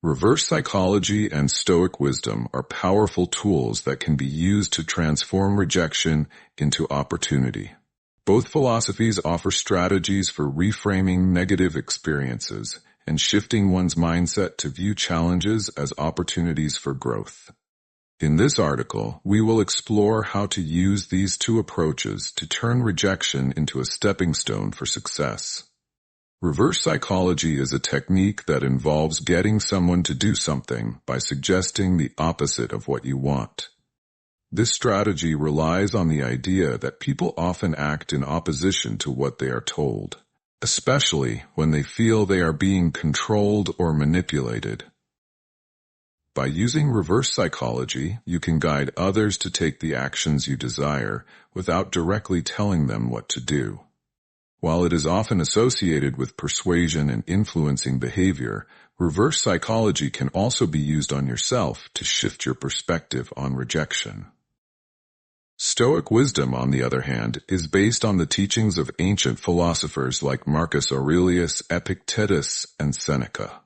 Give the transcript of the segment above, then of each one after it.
Reverse psychology and Stoic wisdom are powerful tools that can be used to transform rejection into opportunity. Both philosophies offer strategies for reframing negative experiences and shifting one's mindset to view challenges as opportunities for growth. In this article, we will explore how to use these two approaches to turn rejection into a stepping stone for success. Reverse psychology is a technique that involves getting someone to do something by suggesting the opposite of what you want. This strategy relies on the idea that people often act in opposition to what they are told, especially when they feel they are being controlled or manipulated. By using reverse psychology, you can guide others to take the actions you desire without directly telling them what to do. While it is often associated with persuasion and influencing behavior, reverse psychology can also be used on yourself to shift your perspective on rejection. Stoic wisdom, on the other hand, is based on the teachings of ancient philosophers like Marcus Aurelius, Epictetus, and Seneca.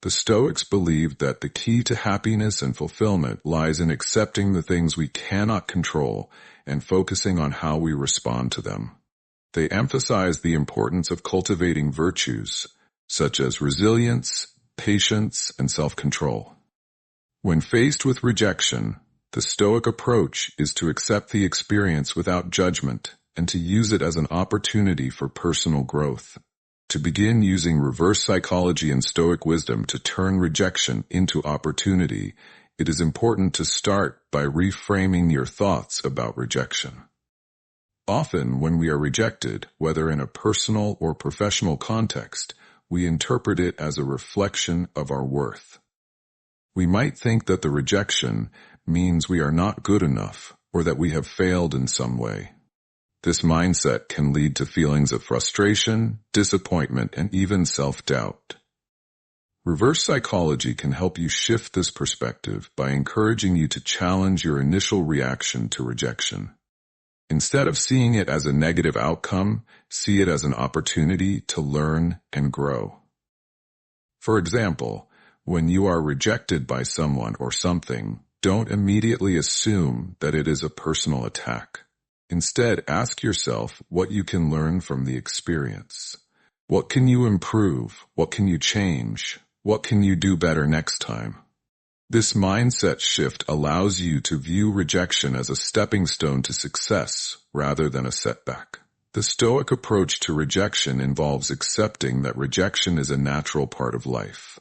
The Stoics believed that the key to happiness and fulfillment lies in accepting the things we cannot control and focusing on how we respond to them. They emphasize the importance of cultivating virtues, such as resilience, patience, and self-control. When faced with rejection, the Stoic approach is to accept the experience without judgment and to use it as an opportunity for personal growth. To begin using reverse psychology and Stoic wisdom to turn rejection into opportunity, it is important to start by reframing your thoughts about rejection. Often, when we are rejected, whether in a personal or professional context, we interpret it as a reflection of our worth. We might think that the rejection means we are not good enough or that we have failed in some way. This mindset can lead to feelings of frustration, disappointment, and even self-doubt. Reverse psychology can help you shift this perspective by encouraging you to challenge your initial reaction to rejection. Instead of seeing it as a negative outcome, see it as an opportunity to learn and grow. For example, when you are rejected by someone or something, don't immediately assume that it is a personal attack. Instead, ask yourself what you can learn from the experience. What can you improve? What can you change? What can you do better next time? This mindset shift allows you to view rejection as a stepping stone to success rather than a setback. The Stoic approach to rejection involves accepting that rejection is a natural part of life.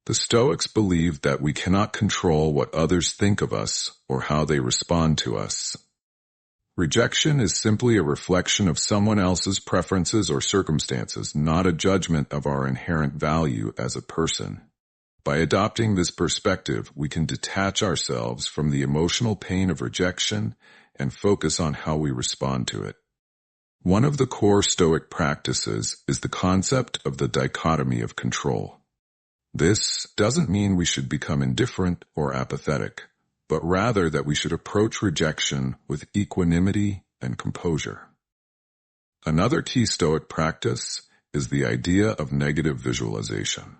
The Stoics believe that we cannot control what others think of us or how they respond to us. Rejection is simply a reflection of someone else's preferences or circumstances, not a judgment of our inherent value as a person. By adopting this perspective, we can detach ourselves from the emotional pain of rejection and focus on how we respond to it. One of the core Stoic practices is the concept of the dichotomy of control. This doesn't mean we should become indifferent or apathetic, but rather that we should approach rejection with equanimity and composure. Another key Stoic practice is the idea of negative visualization.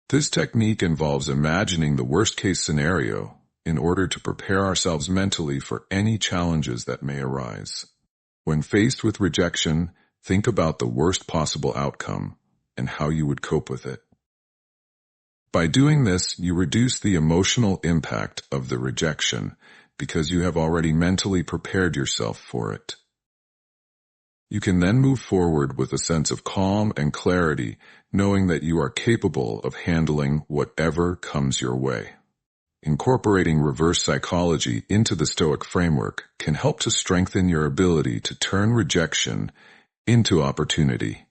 This technique involves imagining the worst-case scenario in order to prepare ourselves mentally for any challenges that may arise. When faced with rejection, think about the worst possible outcome and how you would cope with it. By doing this, you reduce the emotional impact of the rejection because you have already mentally prepared yourself for it. You can then move forward with a sense of calm and clarity, knowing that you are capable of handling whatever comes your way. Incorporating reverse psychology into the Stoic framework can help to strengthen your ability to turn rejection into opportunity.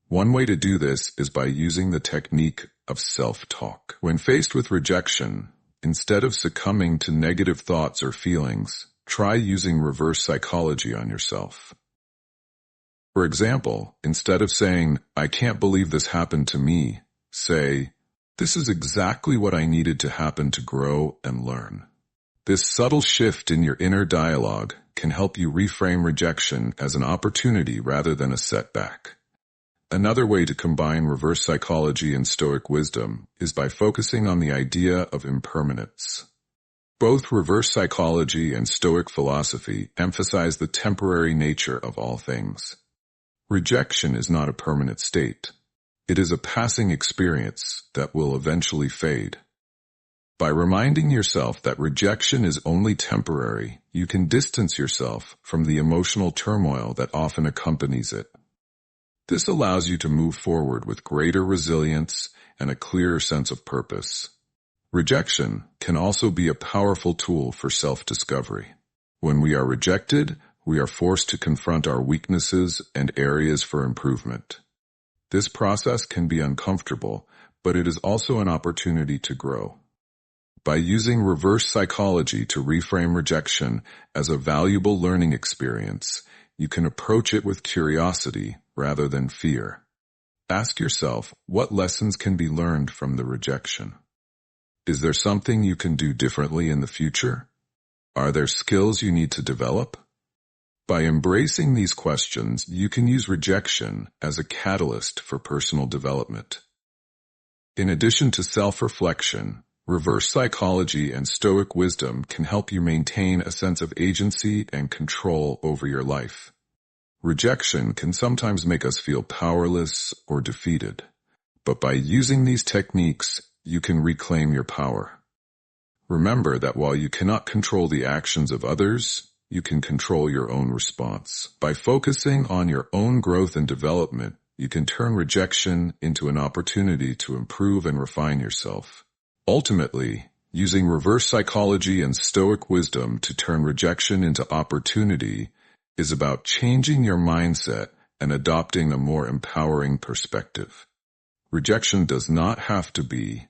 One way to do this is by using the technique of self-talk. When faced with rejection, instead of succumbing to negative thoughts or feelings, try using reverse psychology on yourself. For example, instead of saying, "I can't believe this happened to me," say, "This is exactly what I needed to happen to grow and learn." This subtle shift in your inner dialogue can help you reframe rejection as an opportunity rather than a setback. Another way to combine reverse psychology and Stoic wisdom is by focusing on the idea of impermanence. Both reverse psychology and Stoic philosophy emphasize the temporary nature of all things. Rejection is not a permanent state. It is a passing experience that will eventually fade. By reminding yourself that rejection is only temporary, you can distance yourself from the emotional turmoil that often accompanies it. This allows you to move forward with greater resilience and a clearer sense of purpose. Rejection can also be a powerful tool for self-discovery. When we are rejected, we are forced to confront our weaknesses and areas for improvement. This process can be uncomfortable, but it is also an opportunity to grow. By using reverse psychology to reframe rejection as a valuable learning experience, you can approach it with curiosity rather than fear. Ask yourself, what lessons can be learned from the rejection? Is there something you can do differently in the future? Are there skills you need to develop? By embracing these questions, you can use rejection as a catalyst for personal development. In addition to self-reflection, reverse psychology and Stoic wisdom can help you maintain a sense of agency and control over your life. Rejection can sometimes make us feel powerless or defeated, but by using these techniques, you can reclaim your power. Remember that while you cannot control the actions of others, you can control your own response. By focusing on your own growth and development, you can turn rejection into an opportunity to improve and refine yourself. Ultimately, using reverse psychology and Stoic wisdom to turn rejection into opportunity is about changing your mindset and adopting a more empowering perspective. Rejection does not have to be